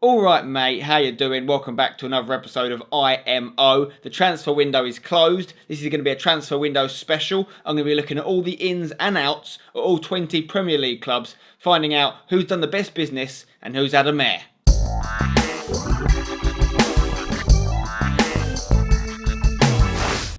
Alright mate, how you doing? Welcome back to another episode of IMO. The transfer window is closed. This is going to be a transfer window special. I'm going to be looking at all the ins and outs of all 20 Premier League clubs, finding out who's done the best business and who's had a mare.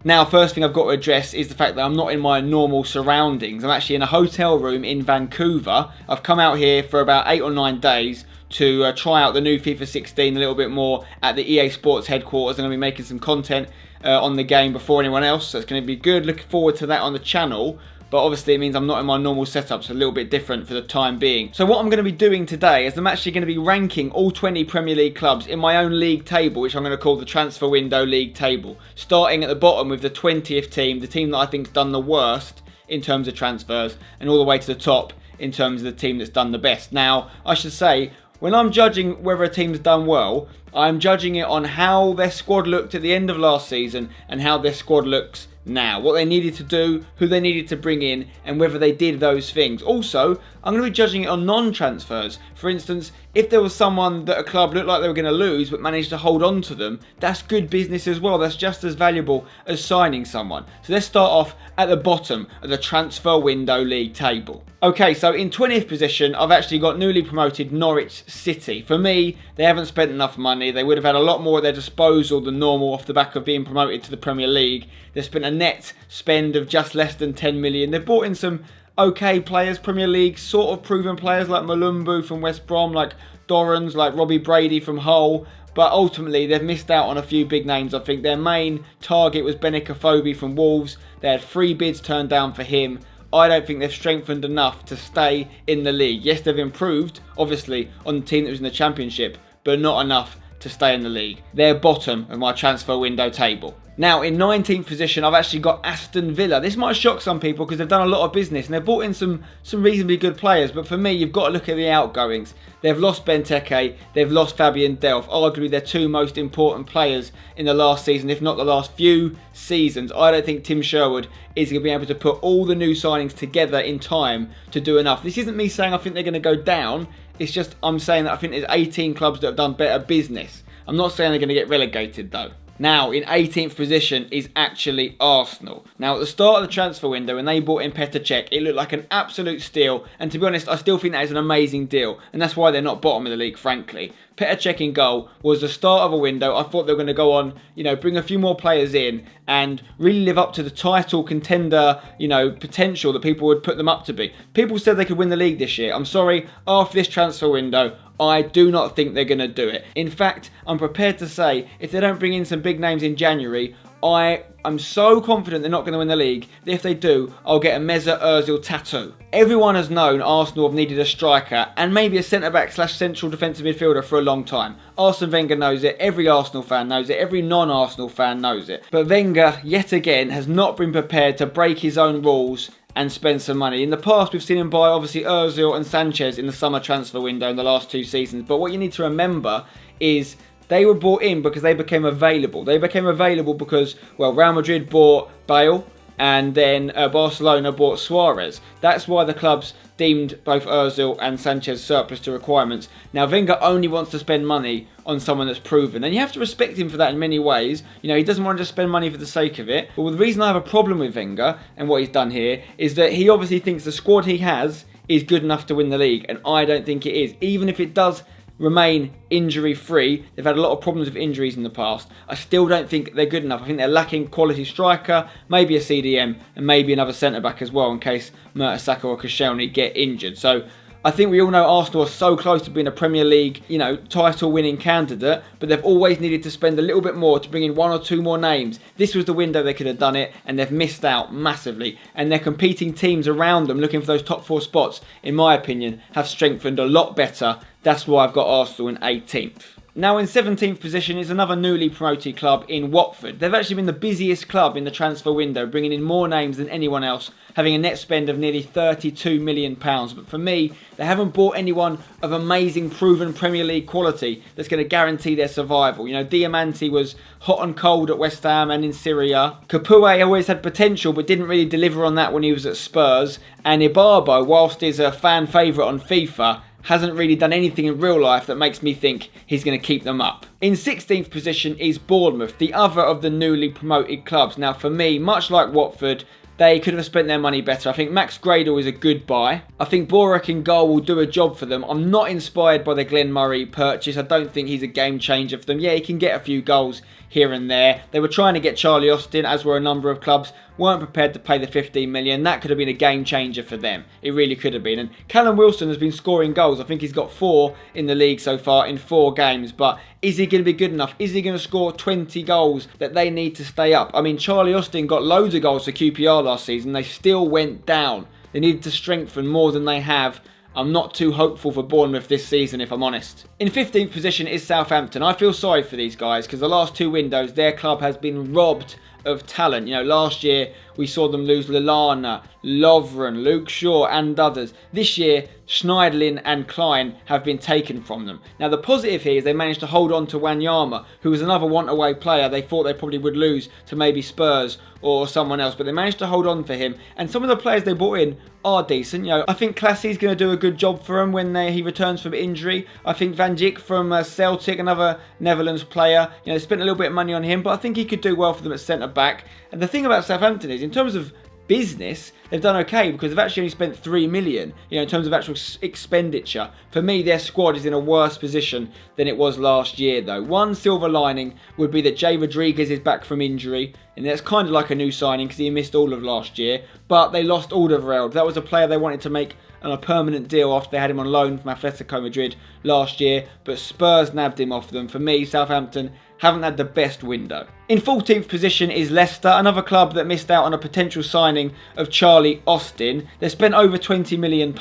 Now, first thing I've got to address is the fact that I'm not in my normal surroundings. I'm actually in a hotel room in Vancouver. I've come out here for about 8 or 9 days to try out the new FIFA 16 a little bit more at the EA Sports headquarters. I'm going to be making some content on the game before anyone else, so it's going to be good. Looking forward to that on the channel. But obviously it means I'm not in my normal setup, so a little bit different for the time being. So what I'm going to be doing today is I'm actually going to be ranking all 20 Premier League clubs in my own league table, which I'm going to call the Transfer Window League Table. Starting at the bottom with the 20th team, the team that I think's done the worst in terms of transfers, and all the way to the top in terms of the team that's done the best. Now, I should say, when I'm judging whether a team's done well, I'm judging it on how their squad looked at the end of last season and how their squad looks now. What they needed to do, who they needed to bring in, and whether they did those things. Also, I'm going to be judging it on non-transfers. For instance, if there was someone that a club looked like they were going to lose but managed to hold on to them, that's good business as well. That's just as valuable as signing someone. So let's start off at the bottom of the Transfer Window League table. Okay, so in 20th position, I've actually got newly promoted Norwich City. For me, they haven't spent enough money. They would have had a lot more at their disposal than normal off the back of being promoted to the Premier League. They've spent a net spend of just less than 10 million. They've brought in some okay players, Premier League sort of proven players like Malumbu from West Brom, like Dorrans, like Robbie Brady from Hull. But ultimately, they've missed out on a few big names. I think their main target was Benikafobi from Wolves. They had 3 bids turned down for him. I don't think they've strengthened enough to stay in the league. Yes, they've improved, obviously, on the team that was in the Championship, but not enough to stay in the league. They're bottom of my transfer window table. Now, in 19th position, I've actually got Aston Villa. This might shock some people because they've done a lot of business and they've brought in some reasonably good players. But for me, you've got to look at the outgoings. They've lost Benteke, they've lost Fabian Delph. Arguably, their 2 most important players in the last season, if not the last few seasons. I don't think Tim Sherwood is going to be able to put all the new signings together in time to do enough. This isn't me saying I think they're going to go down. It's just I'm saying that I think there's 18 clubs that have done better business. I'm not saying they're going to get relegated though. Now, in 18th position is actually Arsenal. Now, at the start of the transfer window, when they bought in Petr Cech, it looked like an absolute steal. And to be honest, I still think that is an amazing deal. And that's why they're not bottom of the league, frankly. Petr Cech in goal was the start of a window. I thought they were going to go on, bring a few more players in and really live up to the title contender, potential that people would put them up to be. People said they could win the league this year. I'm sorry, after this transfer window, I do not think they're going to do it. In fact, I'm prepared to say, if they don't bring in some big names in January, I am so confident they're not going to win the league that if they do, I'll get a Mesut Ozil tattoo. Everyone has known Arsenal have needed a striker and maybe a centre-back / central defensive midfielder for a long time. Arsene Wenger knows it, every Arsenal fan knows it, every non-Arsenal fan knows it. But Wenger, yet again, has not been prepared to break his own rules and spend some money. In the past, we've seen him buy, obviously, Ozil and Sanchez in the summer transfer window in the last 2 seasons. But what you need to remember is they were bought in because they became available. They became available because, well, Real Madrid bought Bale and then Barcelona bought Suarez. That's why the clubs deemed both Ozil and Sanchez surplus to requirements. Now, Wenger only wants to spend money on someone that's proven, and you have to respect him for that in many ways. He doesn't want to just spend money for the sake of it. But the reason I have a problem with Wenger and what he's done here is that he obviously thinks the squad he has is good enough to win the league, and I don't think it is. Even if it does remain injury-free, they've had a lot of problems with injuries in the past, I still don't think they're good enough. I think they're lacking quality striker, maybe a CDM, and maybe another centre-back as well in case Mertesacker or Koscielny get injured. So I think we all know Arsenal are so close to being a Premier League, title-winning candidate, but they've always needed to spend a little bit more to bring in 1 or 2 more names. This was the window they could have done it, and they've missed out massively. And their competing teams around them, looking for those top 4 spots, in my opinion, have strengthened a lot better. That's why I've got Arsenal in 18th. Now in 17th position is another newly promoted club in Watford. They've actually been the busiest club in the transfer window, bringing in more names than anyone else, having a net spend of nearly £32 million. But for me, they haven't bought anyone of amazing proven Premier League quality that's going to guarantee their survival. Diamante was hot and cold at West Ham and in Syria. Capoue always had potential but didn't really deliver on that when he was at Spurs. And Ibarbo, whilst he's a fan favourite on FIFA, hasn't really done anything in real life that makes me think he's going to keep them up. In 16th position is Bournemouth, the other of the newly promoted clubs. Now for me, much like Watford, they could have spent their money better. I think Max Gradle is a good buy. I think Borak in goal will do a job for them. I'm not inspired by the Glenn Murray purchase. I don't think he's a game changer for them. Yeah, he can get a few goals here and there. They were trying to get Charlie Austin, as were a number of clubs. Weren't prepared to pay the 15 million. That could have been a game changer for them. It really could have been. And Callum Wilson has been scoring goals. I think he's got 4 in the league so far in 4 games. But is he going to be good enough? Is he going to score 20 goals that they need to stay up? I mean, Charlie Austin got loads of goals for QPR last season. They still went down. They needed to strengthen more than they have. I'm not too hopeful for Bournemouth this season, if I'm honest. In 15th position is Southampton. I feel sorry for these guys because the last 2 windows, their club has been robbed of talent. You know, last year we saw them lose Lallana, Lovren, Luke Shaw and others. This year, Schneiderlin and Klein have been taken from them. Now the positive here is they managed to hold on to Wanyama, who was another want-away player they thought they probably would lose to maybe Spurs or someone else, but they managed to hold on for him. And some of the players they brought in are decent. You know, I think Classie's going to do a good job for him when he returns from injury. I think Van Dijk from Celtic, another Netherlands player, you know, spent a little bit of money on him, but I think he could do well for them at centre-back. And the thing about Southampton is, in terms of business, they've done okay because they've actually only spent 3 million, you know, in terms of actual expenditure. For me, their squad is in a worse position than it was last year though. One silver lining would be that Jay Rodriguez is back from injury, and that's kind of like a new signing because he missed all of last year, but they lost Alderweireld. That was a player they wanted to make on a permanent deal after they had him on loan from Atletico Madrid last year, but Spurs nabbed him off them. For me, Southampton haven't had the best window. In 14th position is Leicester, another club that missed out on a potential signing of Charlie Austin. They spent over £20 million,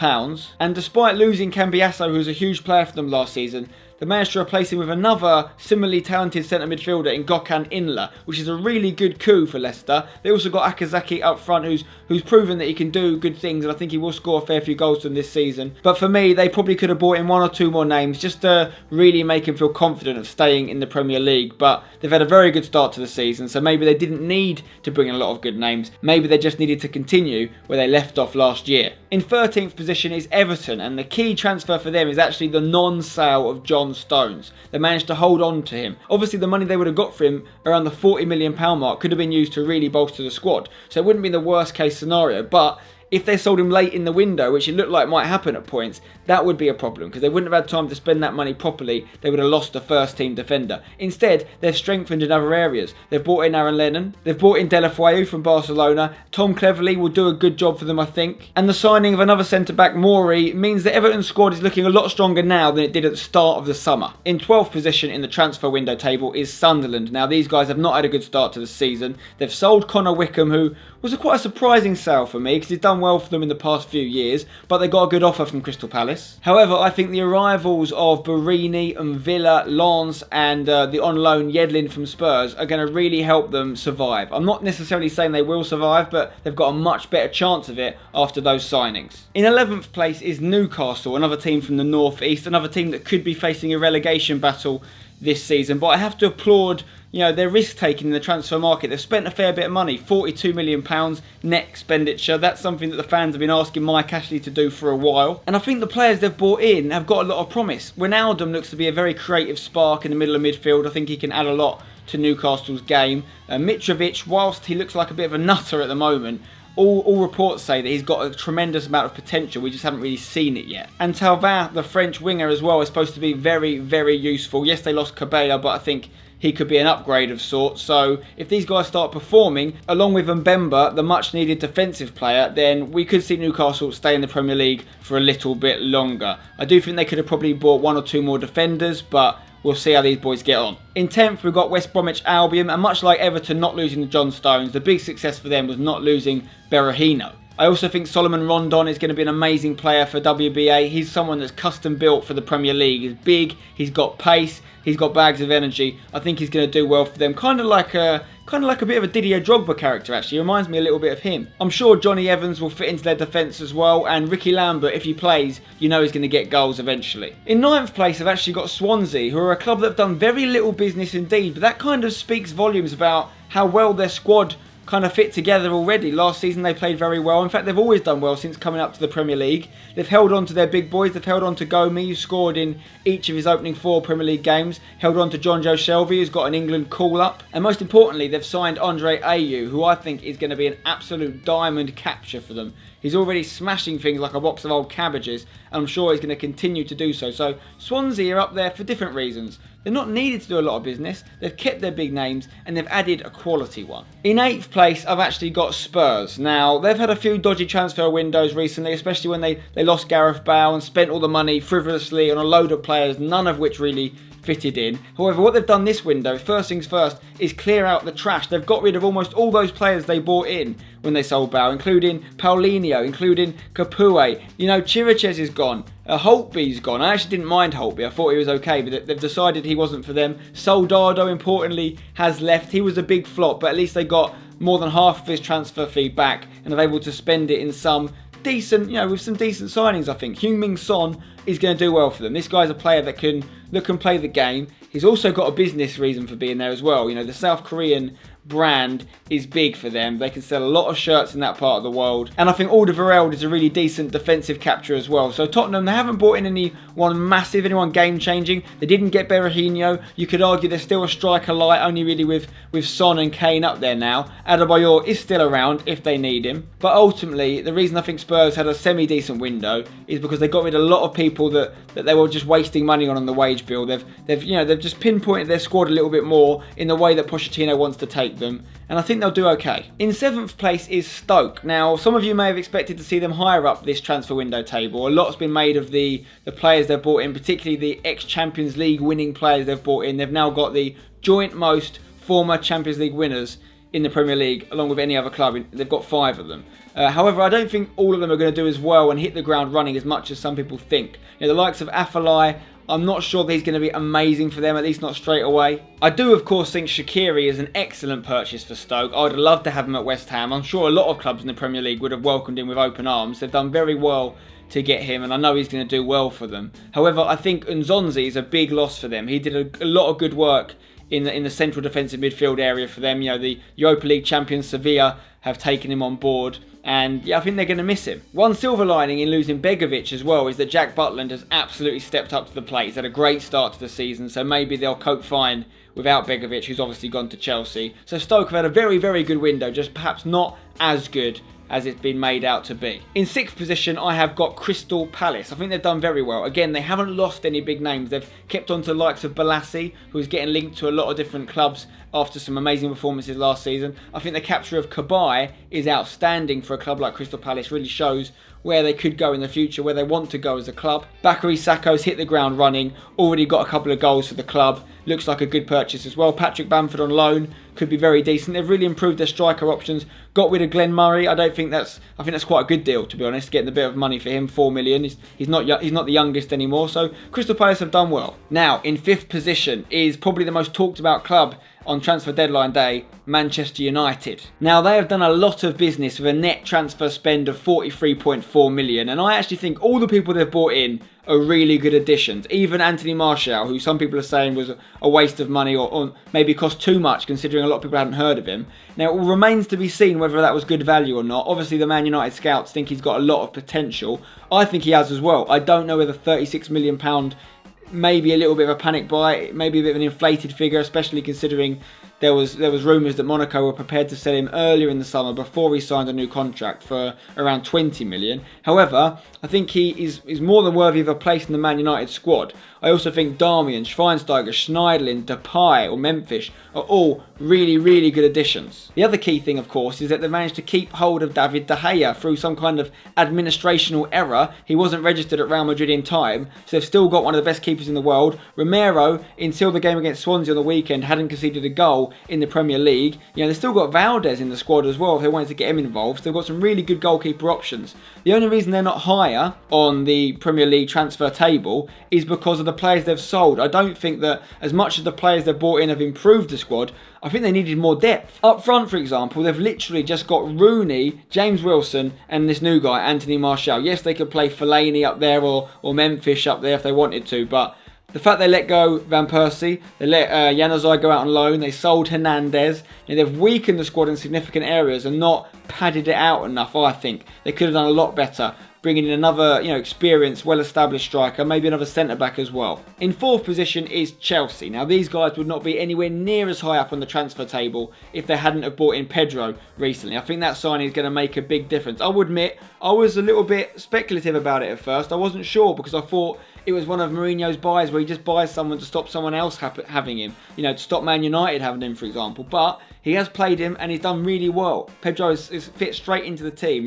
and despite losing Cambiasso, who was a huge player for them last season, they managed to replace him with another similarly talented centre midfielder in Gökhan Inler, which is a really good coup for Leicester. They also got Akazaki up front, who's proven that he can do good things, and I think he will score a fair few goals for them this season. But for me, they probably could have brought in 1 or 2 more names just to really make him feel confident of staying in the Premier League. But they've had a very good start to the season, so maybe they didn't need to bring in a lot of good names. Maybe they just needed to continue where they left off last year. In 13th position is Everton, and the key transfer for them is actually the non-sale of John Stones. They managed to hold on to him. Obviously the money they would have got for him, around the £40 million mark, could have been used to really bolster the squad. So it wouldn't be the worst case scenario, but if they sold him late in the window, which it looked like might happen at points, that would be a problem because they wouldn't have had time to spend that money properly. They would have lost a first team defender. Instead, they've strengthened in other areas. They've brought in Aaron Lennon. They've brought in Deulofeu from Barcelona. Tom Cleverley will do a good job for them, I think. And the signing of another centre-back, Maury, means that Everton's squad is looking a lot stronger now than it did at the start of the summer. In 12th position in the transfer window table is Sunderland. Now, these guys have not had a good start to the season. They've sold Connor Wickham, who was quite a surprising sale for me because he's done well for them in the past few years, but they got a good offer from Crystal Palace. However, I think the arrivals of Barini and Villa, Lens and the on loan Yedlin from Spurs are going to really help them survive. I'm not necessarily saying they will survive, but they've got a much better chance of it after those signings. In 11th place is Newcastle, another team from the North East, another team that could be facing a relegation battle this season, but I have to applaud, you know, their risk taking in the transfer market. They've spent a fair bit of money, £42 million net expenditure. That's something that the fans have been asking Mike Ashley to do for a while. And I think the players they've brought in have got a lot of promise. Wijnaldum looks to be a very creative spark in the middle of midfield. I think he can add a lot to Newcastle's game. Mitrovic, whilst he looks like a bit of a nutter at the moment, all reports say that he's got a tremendous amount of potential. We just haven't really seen it yet. And Thauvin, the French winger as well, is supposed to be very, very useful. Yes, they lost Cabella, but I think he could be an upgrade of sorts. So if these guys start performing, along with Mbemba, the much needed defensive player, then we could see Newcastle stay in the Premier League for a little bit longer. I do think they could have probably bought 1 or 2 more defenders, but we'll see how these boys get on. In 10th, we've got West Bromwich Albion, and much like Everton not losing the John Stones, the big success for them was not losing Berahino. I also think Solomon Rondon is going to be an amazing player for WBA. He's someone that's custom built for the Premier League. He's big, he's got pace, he's got bags of energy. I think he's going to do well for them. Kind of like a bit of a Didier Drogba character, actually. He reminds me a little bit of him. I'm sure Johnny Evans will fit into their defence as well, and Ricky Lambert, if he plays, you know he's going to get goals eventually. In 9th place, I've actually got Swansea, who are a club that have done very little business indeed, but that kind of speaks volumes about how well their squad kind of fit together already. Last season they played very well. In fact, they've always done well since coming up to the Premier League. They've held on to their big boys. They've held on to Gomi, who scored in each of his opening 4 Premier League games. Held on to John Joe Shelby, who's got an England call-up. And most importantly, they've signed Andre Ayew, who I think is going to be an absolute diamond capture for them. He's already smashing things like a box of old cabbages, and I'm sure he's going to continue to do so. So Swansea are up there for different reasons. They're not needed to do a lot of business, they've kept their big names, and they've added a quality one. In 8th place, I've actually got Spurs. Now, they've had a few dodgy transfer windows recently, especially when they lost Gareth Bale and spent all the money frivolously on a load of players, none of which really fitted in. However, what they've done this window, first things first, is clear out the trash. They've got rid of almost all those players they bought in when they sold Bale, including Paulinho, including Capoue. You know, Chiriches is gone. Holtby's gone. I actually didn't mind Holtby. I thought he was okay, but they've decided he wasn't for them. Soldado, importantly, has left. He was a big flop, but at least they got more than half of his transfer fee back and are able to spend it in some decent, with some decent signings, I think. Heung-min Son is going to do well for them. This guy's a player that can play the game. He's also got a business reason for being there as well. The South Korean brand is big for them. They can sell a lot of shirts in that part of the world. And I think Alderweireld is a really decent defensive capture as well. So Tottenham, they haven't brought in anyone massive, anyone game-changing. They didn't get Berahino. You could argue they're still a striker light, only really with Son and Kane up there now. Adebayor is still around if they need him. But ultimately, the reason I think Spurs had a semi-decent window is because they got rid of a lot of people that they were just wasting money on the wage bill. They've just pinpointed their squad a little bit more in the way that Pochettino wants to take them, and I think they'll do okay. In 7th place is Stoke. Now, some of you may have expected to see them higher up this transfer window table. A lot's been made of the players they've brought in, particularly the ex-Champions League winning players they've brought in. They've now got the joint most former Champions League winners in the Premier League, along with any other club. They've got 5 of them. However, I don't think all of them are going to do as well and hit the ground running as much as some people think. The likes of Afellay, I'm not sure that he's going to be amazing for them, at least not straight away. I do, of course, think Shaqiri is an excellent purchase for Stoke. I'd love to have him at West Ham. I'm sure a lot of clubs in the Premier League would have welcomed him with open arms. They've done very well to get him, and I know he's going to do well for them. However, I think Nzonzi is a big loss for them. He did a lot of good work in the central defensive midfield area for them. The Europa League champions Sevilla have taken him on board, and I think they're going to miss him. One silver lining in losing Begovic as well is that Jack Butland has absolutely stepped up to the plate. He's had a great start to the season, so maybe they'll cope fine without Begovic, who's obviously gone to Chelsea. So Stoke have had a very, very good window, just perhaps not as good as it's been made out to be. In 6th position, I have got Crystal Palace. I think they've done very well. Again, they haven't lost any big names. They've kept on to the likes of Balassi, who's getting linked to a lot of different clubs after some amazing performances last season. I think the capture of Cabaye is outstanding for a club like Crystal Palace. Really shows where they could go in the future, where they want to go as a club. Bakary Sakho's hit the ground running, already got a couple of goals for the club. Looks like a good purchase as well. Patrick Bamford on loan could be very decent. They've really improved their striker options. Got rid of Glenn Murray. I think that's quite a good deal, to be honest. Getting a bit of money for him, 4 million. He's not the youngest anymore. So Crystal Palace have done well. Now in 5th position is probably the most talked about club on transfer deadline day, Manchester United. Now, they have done a lot of business with a net transfer spend of 43.4 million, and I actually think all the people they've brought in are really good additions. Even Anthony Martial, who some people are saying was a waste of money or maybe cost too much, considering a lot of people hadn't heard of him. Now, it remains to be seen whether that was good value or not. Obviously, the Man United scouts think he's got a lot of potential. I think he has as well. I don't know whether £36 million maybe a little bit of a panic buy, maybe a bit of an inflated figure, especially considering there was rumours that Monaco were prepared to sell him earlier in the summer before he signed a new contract for around 20 million. However, I think he is more than worthy of a place in the Man United squad. I also think Darmian, Schweinsteiger, Schneiderlin, Depay or Memphis are all really, really good additions. The other key thing, of course, is that they managed to keep hold of David De Gea through some kind of administrational error. He wasn't registered at Real Madrid in time, so they've still got one of the best keepers in the world. Romero, until the game against Swansea on the weekend, hadn't conceded a goal in the Premier League. They've still got Valdez in the squad as well if they wanted to get him involved. So they've got some really good goalkeeper options. The only reason they're not higher on the Premier League transfer table is because of the players they've sold. I don't think that as much as the players they've brought in have improved the squad, I think they needed more depth. Up front, for example, they've literally just got Rooney, James Wilson and this new guy, Anthony Martial. Yes, they could play Fellaini up there or Memphis up there if they wanted to, but The fact they let go Van Persie, they let Januzaj go out on loan, they sold Hernandez. They've weakened the squad in significant areas and not padded it out enough, I think. They could have done a lot better, bringing in another, experienced, well-established striker, maybe another centre-back as well. In 4th position is Chelsea. Now, these guys would not be anywhere near as high up on the transfer table if they hadn't have brought in Pedro recently. I think that signing is going to make a big difference. I will admit, I was a little bit speculative about it at first. I wasn't sure because I thought it was one of Mourinho's buys where he just buys someone to stop someone else having him. To stop Man United having him, for example. But he has played him and he's done really well. Pedro is fit straight into the team.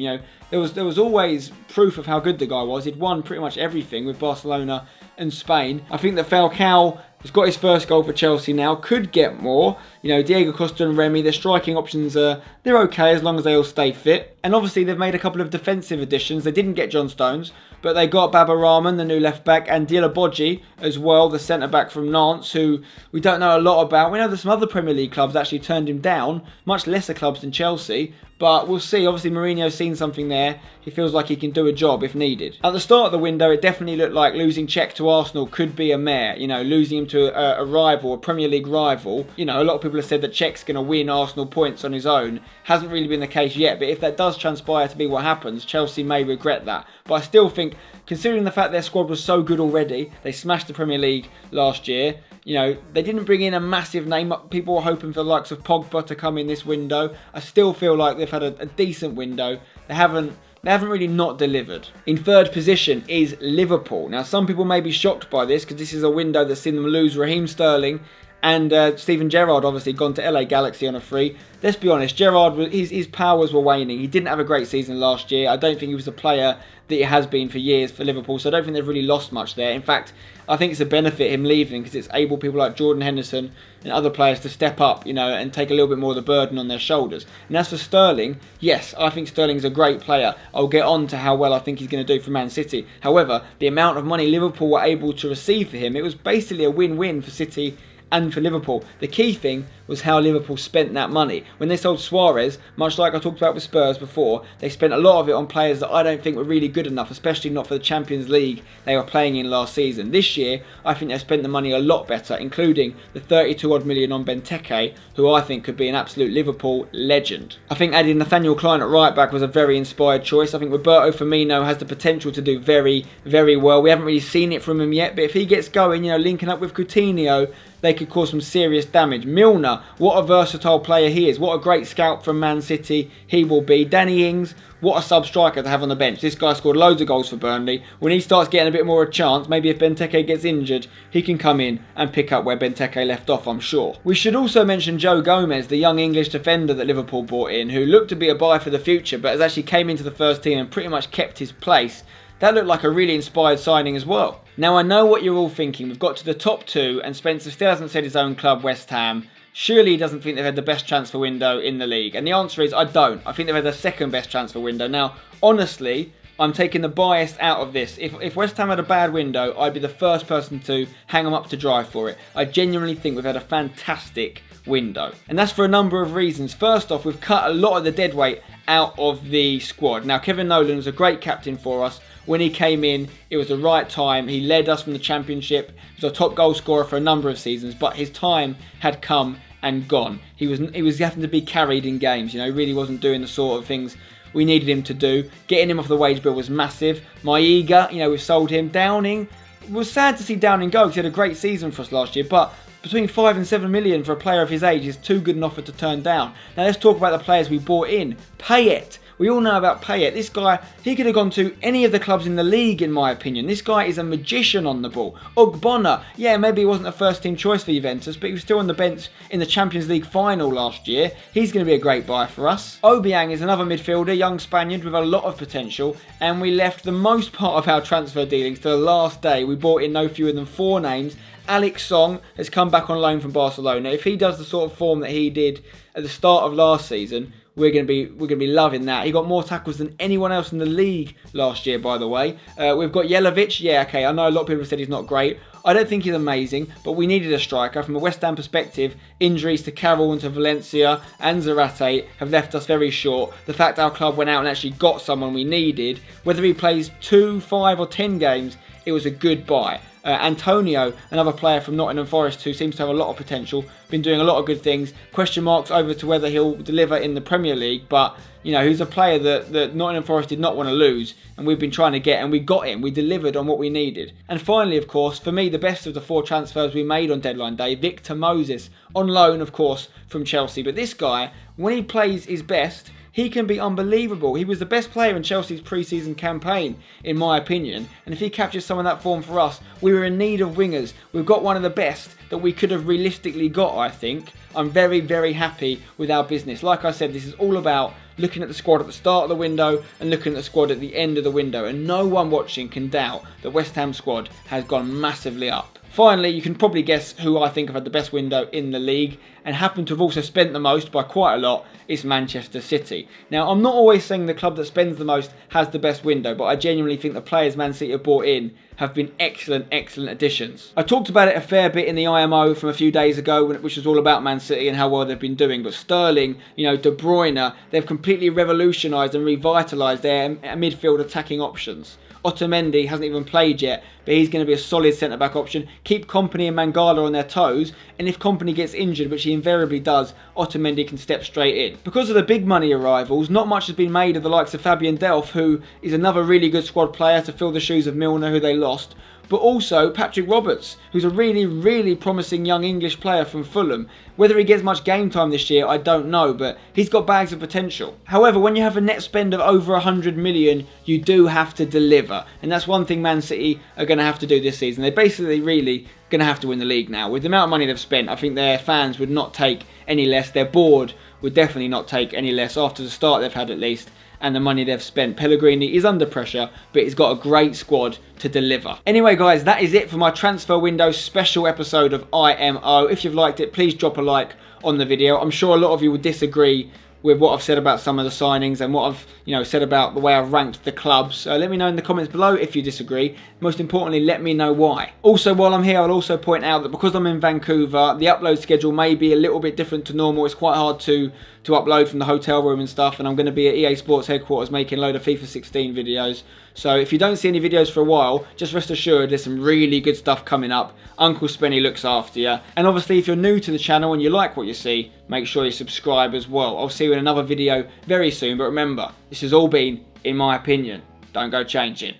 There was always proof of how good the guy was. He'd won pretty much everything with Barcelona and Spain. I think that Falcao has got his first goal for Chelsea now. Could get more. Diego Costa and Remy, their striking options they're okay as long as they all stay fit. And obviously they've made a couple of defensive additions. They didn't get John Stones, but they got Baba Rahman, the new left back, and Djilabodji as well, the centre back from Nantes, who we don't know a lot about. We know that some other Premier League clubs actually turned him down, much lesser clubs than Chelsea. But we'll see. Obviously, Mourinho's seen something there. He feels like he can do a job if needed. At the start of the window, it definitely looked like losing Cech to Arsenal could be a mare. Losing him to a rival, a Premier League rival. A lot of people have said that Cech's going to win Arsenal points on his own. Hasn't really been the case yet. But if that does transpire to be what happens, Chelsea may regret that. But I still think, considering the fact their squad was so good already, they smashed the Premier League last year. They didn't bring in a massive name. People were hoping for the likes of Pogba to come in this window. I still feel like they've had a decent window. They haven't really not delivered. In 3rd position is Liverpool. Now, some people may be shocked by this because this is a window that's seen them lose Raheem Sterling and Steven Gerrard, obviously gone to LA Galaxy on a free. Let's be honest, Gerrard, his powers were waning. He didn't have a great season last year. I don't think he was the player that he has been for years for Liverpool, so I don't think they've really lost much there. In fact, I think it's a benefit him leaving because it's able people like Jordan Henderson and other players to step up, and take a little bit more of the burden on their shoulders. And as for Sterling, yes, I think Sterling's a great player. I'll get on to how well I think he's going to do for Man City. However, the amount of money Liverpool were able to receive for him, it was basically a win-win for City and for Liverpool. The key thing was how Liverpool spent that money. When they sold Suarez, much like I talked about with Spurs before, they spent a lot of it on players that I don't think were really good enough, especially not for the Champions League they were playing in last season. This year, I think they spent the money a lot better, including the 32 odd million on Benteke, who I think could be an absolute Liverpool legend. I think adding Nathaniel Klein at right back was a very inspired choice. I think Roberto Firmino has the potential to do very, very well. We haven't really seen it from him yet, but if he gets going, linking up with Coutinho, they could cause some serious damage. Milner, what a versatile player he is. What a great scout from Man City he will be. Danny Ings, what a sub-striker to have on the bench. This guy scored loads of goals for Burnley. When he starts getting a bit more of a chance, maybe if Benteke gets injured, he can come in and pick up where Benteke left off, I'm sure. We should also mention Joe Gomez, the young English defender that Liverpool brought in, who looked to be a buy for the future, but has actually came into the first team and pretty much kept his place. That looked like a really inspired signing as well. Now, I know what you're all thinking. We've got to the top 2 and Spencer still hasn't said his own club, West Ham. Surely he doesn't think they've had the best transfer window in the league. And the answer is I don't. I think they've had the second best transfer window. Now, honestly, I'm taking the bias out of this. If West Ham had a bad window, I'd be the first person to hang them up to dry for it. I genuinely think we've had a fantastic window. And that's for a number of reasons. First off, we've cut a lot of the deadweight out of the squad. Now, Kevin Nolan was a great captain for us. When he came in, it was the right time. He led us from the Championship. He was our top goal scorer for a number of seasons, but his time had come and gone. He was having to be carried in games. He really wasn't doing the sort of things we needed him to do. Getting him off the wage bill was massive. Maiga, we've sold him. Downing, it was sad to see Downing go because he had a great season for us last year, but between 5 and 7 million for a player of his age is too good an offer to turn down. Now let's talk about the players we bought in. Payet. We all know about Payet. This guy, he could have gone to any of the clubs in the league, in my opinion. This guy is a magician on the ball. Ogbonna, yeah, maybe he wasn't a first-team choice for Juventus, but he was still on the bench in the Champions League final last year. He's going to be a great buy for us. Obiang is another midfielder, young Spaniard with a lot of potential, and we left the most part of our transfer dealings to the last day. We brought in no fewer than 4 names. Alex Song has come back on loan from Barcelona. If he does the sort of form that he did at the start of last season, we're going to be loving that. He got more tackles than anyone else in the league last year, by the way. We've got Jelavic. Yeah, okay, I know a lot of people have said he's not great. I don't think he's amazing, but we needed a striker. From a West Ham perspective, injuries to Carroll and to Valencia and Zarate have left us very short. The fact our club went out and actually got someone we needed, whether he plays 2, 5 or 10 games, it was a good buy. Antonio, another player from Nottingham Forest who seems to have a lot of potential, been doing a lot of good things. Question marks over to whether he'll deliver in the Premier League, but you know, he's a player that Nottingham Forest did not want to lose, and we've been trying to get, and we got him. We delivered on what we needed. And finally, of course, for me, the best of the 4 transfers we made on deadline day, Victor Moses, on loan, of course, from Chelsea. But this guy, when he plays his best, he can be unbelievable. He was the best player in Chelsea's pre-season campaign, in my opinion. And if he captures some of that form for us, we were in need of wingers. We've got one of the best that we could have realistically got, I think. I'm very, very happy with our business. Like I said, this is all about looking at the squad at the start of the window and looking at the squad at the end of the window. And no one watching can doubt that West Ham's squad has gone massively up. Finally, you can probably guess who I think have had the best window in the league and happen to have also spent the most by quite a lot. It's Manchester City. Now, I'm not always saying the club that spends the most has the best window, but I genuinely think the players Man City have brought in have been excellent, excellent additions. I talked about it a fair bit in the IMO from a few days ago, which was all about Man City and how well they've been doing. But Sterling, you know, De Bruyne, they've completely revolutionised and revitalised their midfield attacking options. Otamendi hasn't even played yet, but he's going to be a solid centre-back option. Keep Kompany and Mangala on their toes, and if Kompany gets injured, which he invariably does, Otamendi can step straight in. Because of the big money arrivals, not much has been made of the likes of Fabian Delph, who is another really good squad player to fill the shoes of Milner, who they lost. But also Patrick Roberts, who's a really, really promising young English player from Fulham. Whether he gets much game time this year, I don't know, but he's got bags of potential. However, when you have a net spend of over 100 million, you do have to deliver. And that's one thing Man City are going to have to do this season. They're basically really going to have to win the league now. With the amount of money they've spent, I think their fans would not take any less. Their board would definitely not take any less after the start they've had at least. And the money they've spent. Pellegrini is under pressure, but he's got a great squad to deliver. Anyway, guys, that is it for my transfer window special episode of IMO. If you've liked it, please drop a like on the video. I'm sure a lot of you would disagree with what I've said about some of the signings and what I've said about the way I've ranked the clubs. Let me know in the comments below if you disagree. Most importantly, let me know why. Also, while I'm here, I'll also point out that because I'm in Vancouver, the upload schedule may be a little bit different to normal. It's quite hard to upload from the hotel room and stuff, and I'm going to be at EA Sports headquarters making a load of FIFA 16 videos. So if you don't see any videos for a while, just rest assured there's some really good stuff coming up. Uncle Spenny looks after you. And obviously, if you're new to the channel and you like what you see, make sure you subscribe as well. I'll see you in another video very soon, but remember, this has all been in my opinion. Don't go changing.